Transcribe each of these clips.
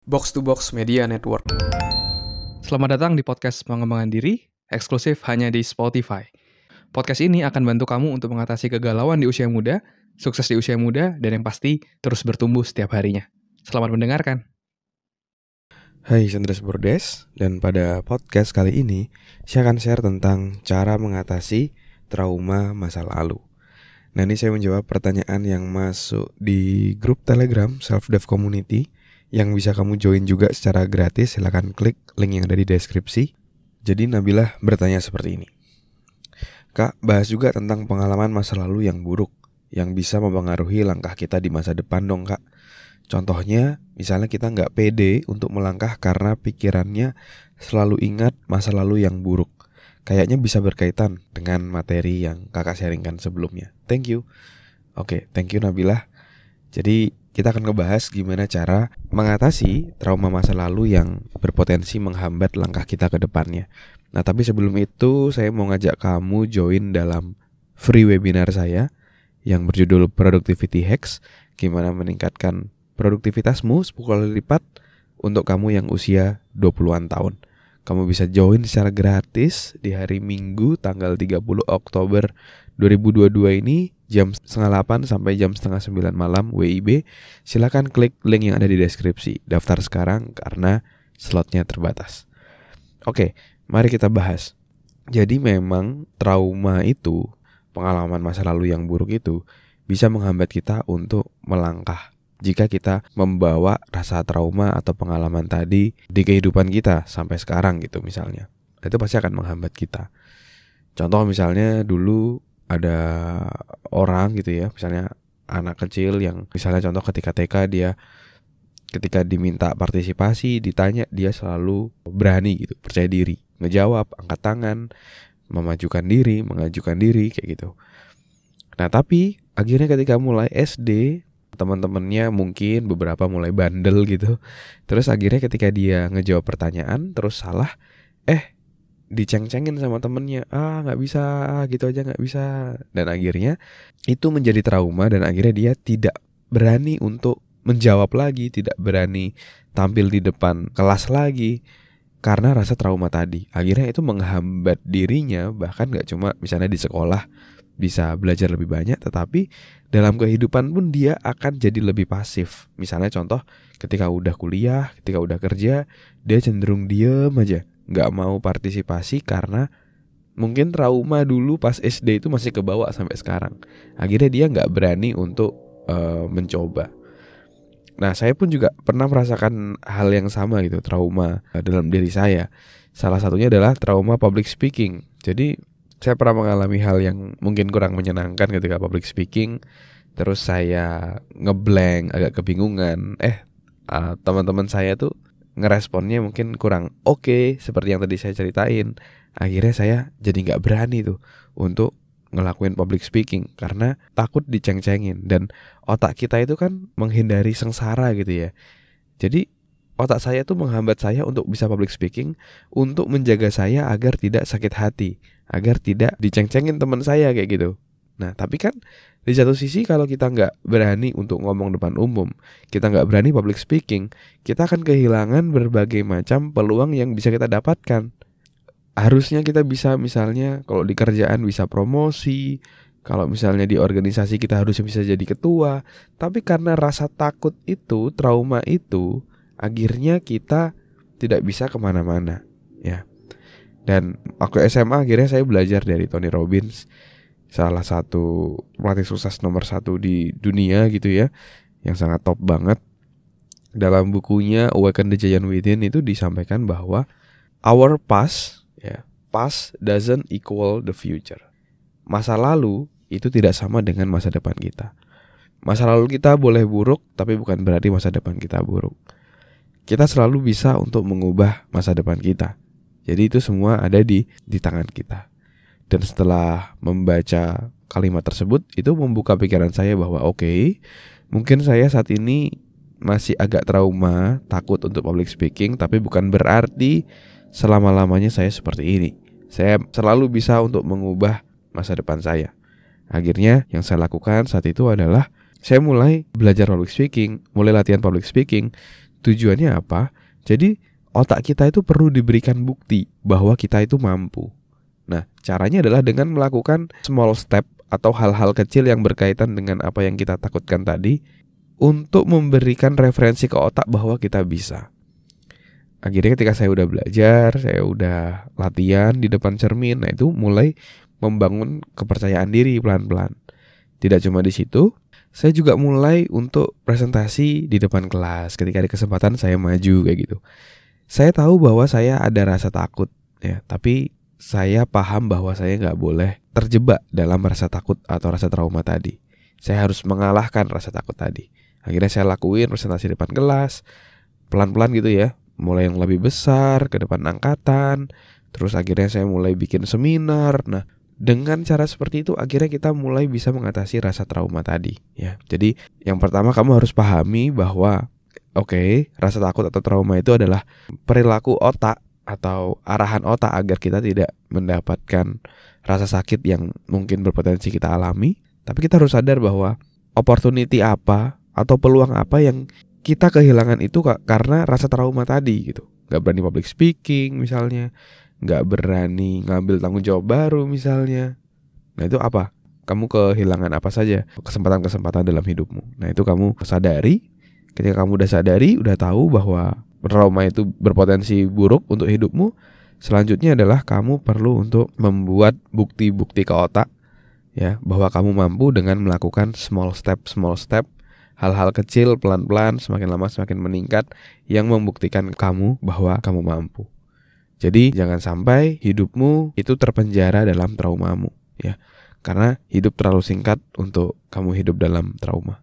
Box to Box Media Network. Selamat datang di podcast pengembangan diri, eksklusif hanya di Spotify. Podcast ini akan bantu kamu untuk mengatasi kegalauan di usia muda, sukses di usia muda, dan yang pasti terus bertumbuh setiap harinya. Selamat mendengarkan. Hai, saya Andres Bordes, dan pada podcast kali ini saya akan share tentang cara mengatasi trauma masa lalu. Nah, ini saya menjawab pertanyaan yang masuk di grup Telegram Self-Dev Community yang bisa kamu join juga secara gratis. Silakan klik link yang ada di deskripsi. Jadi Nabilah bertanya seperti ini. Kak, bahas juga tentang pengalaman masa lalu yang buruk yang bisa mempengaruhi langkah kita di masa depan dong, Kak. Contohnya, misalnya kita nggak pede untuk melangkah karena pikirannya selalu ingat masa lalu yang buruk. Kayaknya bisa berkaitan dengan materi yang kakak sharingkan sebelumnya. Thank you. Oke, thank you Nabilah. Jadi kita akan ngebahas gimana cara mengatasi trauma masa lalu yang berpotensi menghambat langkah kita ke depannya. Nah, tapi sebelum itu saya mau ngajak kamu join dalam free webinar saya yang berjudul Productivity Hacks, gimana meningkatkan produktivitasmu 10 kali lipat untuk kamu yang usia 20-an tahun. Kamu bisa join secara gratis di hari Minggu tanggal 30 Oktober 2022 ini jam 7:30 sampai jam 8:30 malam WIB. Silakan klik link yang ada di deskripsi. Daftar sekarang karena slotnya terbatas. Oke, mari kita bahas. Jadi memang trauma itu, pengalaman masa lalu yang buruk itu bisa menghambat kita untuk melangkah. Jika kita membawa rasa trauma atau pengalaman tadi di kehidupan kita sampai sekarang gitu misalnya, itu pasti akan menghambat kita. Contoh misalnya dulu ada orang gitu ya, misalnya anak kecil yang misalnya contoh ketika TK dia ketika diminta partisipasi, ditanya dia selalu berani gitu, percaya diri, ngejawab, angkat tangan, memajukan diri, mengajukan diri kayak gitu. Nah tapi akhirnya ketika mulai SD, teman-temannya mungkin beberapa mulai bandel gitu. Terus akhirnya ketika dia ngejawab pertanyaan terus salah, diceng-cengin sama temennya. Gak bisa, gitu aja gak bisa. Dan akhirnya itu menjadi trauma dan akhirnya dia tidak berani untuk menjawab lagi, tidak berani tampil di depan kelas lagi karena rasa trauma tadi. Akhirnya itu menghambat dirinya, bahkan gak cuma misalnya di sekolah bisa belajar lebih banyak, tetapi dalam kehidupan pun dia akan jadi lebih pasif. Misalnya contoh ketika udah kuliah, ketika udah kerja, dia cenderung diem aja, gak mau partisipasi karena mungkin trauma dulu pas SD itu masih kebawa sampai sekarang. Akhirnya dia gak berani untuk mencoba. Nah saya pun juga pernah merasakan hal yang sama gitu, trauma dalam diri saya. Salah satunya adalah trauma public speaking. Jadi saya pernah mengalami hal yang mungkin kurang menyenangkan ketika public speaking. Terus saya ngeblank, agak kebingungan. Teman-teman saya tuh ngeresponnya mungkin kurang oke, seperti yang tadi saya ceritain. Akhirnya saya jadi gak berani tuh untuk ngelakuin public speaking karena takut diceng-cengin. Dan otak kita itu kan menghindari sengsara gitu ya. Jadi otak saya tuh menghambat saya untuk bisa public speaking, untuk menjaga saya agar tidak sakit hati, agar tidak diceng-cengin teman saya kayak gitu. Nah tapi kan di satu sisi kalau kita gak berani untuk ngomong depan umum, kita gak berani public speaking, kita akan kehilangan berbagai macam peluang yang bisa kita dapatkan. Harusnya kita bisa misalnya kalau di kerjaan bisa promosi, kalau misalnya di organisasi kita harusnya bisa jadi ketua. Tapi karena rasa takut itu, trauma itu, akhirnya kita tidak bisa kemana-mana ya. Dan waktu SMA akhirnya saya belajar dari Tony Robbins, salah satu pelatih sukses nomor 1 di dunia gitu ya, yang sangat top banget. Dalam bukunya Awaken the Giant Within itu disampaikan bahwa our past doesn't equal the future. Masa lalu itu tidak sama dengan masa depan kita. Masa lalu kita boleh buruk, tapi bukan berarti masa depan kita buruk. Kita selalu bisa untuk mengubah masa depan kita. Jadi itu semua ada di tangan kita. Dan setelah membaca kalimat tersebut, itu membuka pikiran saya bahwa oke, mungkin saya saat ini masih agak trauma, takut untuk public speaking, tapi bukan berarti selama-lamanya saya seperti ini. Saya selalu bisa untuk mengubah masa depan saya. Akhirnya yang saya lakukan saat itu adalah saya mulai belajar public speaking, mulai latihan public speaking. Tujuannya apa? Jadi otak kita itu perlu diberikan bukti bahwa kita itu mampu. Nah, caranya adalah dengan melakukan small step atau hal-hal kecil yang berkaitan dengan apa yang kita takutkan tadi untuk memberikan referensi ke otak bahwa kita bisa. Akhirnya ketika saya udah belajar, saya udah latihan di depan cermin, nah itu mulai membangun kepercayaan diri pelan-pelan. Tidak cuma di situ, saya juga mulai untuk presentasi di depan kelas. Ketika ada kesempatan saya maju kayak gitu. Saya tahu bahwa saya ada rasa takut, ya, tapi saya paham bahwa saya nggak boleh terjebak dalam rasa takut atau rasa trauma tadi. Saya harus mengalahkan rasa takut tadi. Akhirnya saya lakuin presentasi di depan kelas, pelan-pelan gitu ya. Mulai yang lebih besar ke depan angkatan. Terus akhirnya saya mulai bikin seminar. Nah, dengan cara seperti itu akhirnya kita mulai bisa mengatasi rasa trauma tadi, ya. Jadi yang pertama kamu harus pahami bahwa rasa takut atau trauma itu adalah perilaku otak atau arahan otak agar kita tidak mendapatkan rasa sakit yang mungkin berpotensi kita alami. Tapi kita harus sadar bahwa opportunity apa atau peluang apa yang kita kehilangan itu karena rasa trauma tadi gitu. Gak berani public speaking misalnya, gak berani ngambil tanggung jawab baru misalnya. Nah itu apa? Kamu kehilangan apa saja kesempatan-kesempatan dalam hidupmu. Nah itu kamu sadari. Ketika kamu udah sadari, udah tahu bahwa trauma itu berpotensi buruk untuk hidupmu, selanjutnya adalah kamu perlu untuk membuat bukti-bukti ke otak, ya, bahwa kamu mampu dengan melakukan small step, hal-hal kecil pelan-pelan, semakin lama semakin meningkat, yang membuktikan kamu bahwa kamu mampu. Jadi jangan sampai hidupmu itu terpenjara dalam traumamu, ya, karena hidup terlalu singkat untuk kamu hidup dalam trauma.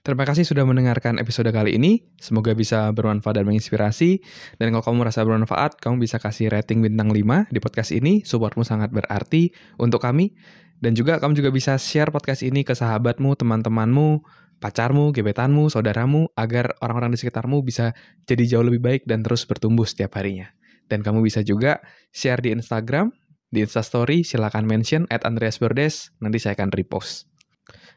Terima kasih sudah mendengarkan episode kali ini. Semoga bisa bermanfaat dan menginspirasi. Dan kalau kamu merasa bermanfaat, kamu bisa kasih rating bintang 5 di podcast ini. Supportmu sangat berarti untuk kami. Dan juga kamu juga bisa share podcast ini ke sahabatmu, teman-temanmu, pacarmu, gebetanmu, saudaramu, agar orang-orang di sekitarmu bisa jadi jauh lebih baik dan terus bertumbuh setiap harinya. Dan kamu bisa juga share di Instagram, di Instastory, silakan mention @andreasberdes, nanti saya akan repost.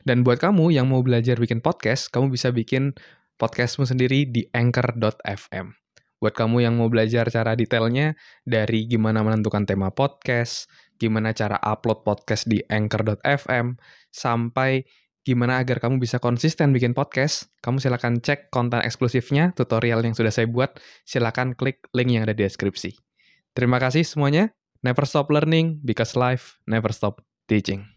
Dan buat kamu yang mau belajar bikin podcast, kamu bisa bikin podcastmu sendiri di anchor.fm. Buat kamu yang mau belajar cara detailnya, dari gimana menentukan tema podcast, gimana cara upload podcast di anchor.fm, sampai gimana agar kamu bisa konsisten bikin podcast, kamu silakan cek konten eksklusifnya, tutorial yang sudah saya buat, silakan klik link yang ada di deskripsi. Terima kasih semuanya. Never stop learning, because life never stop teaching.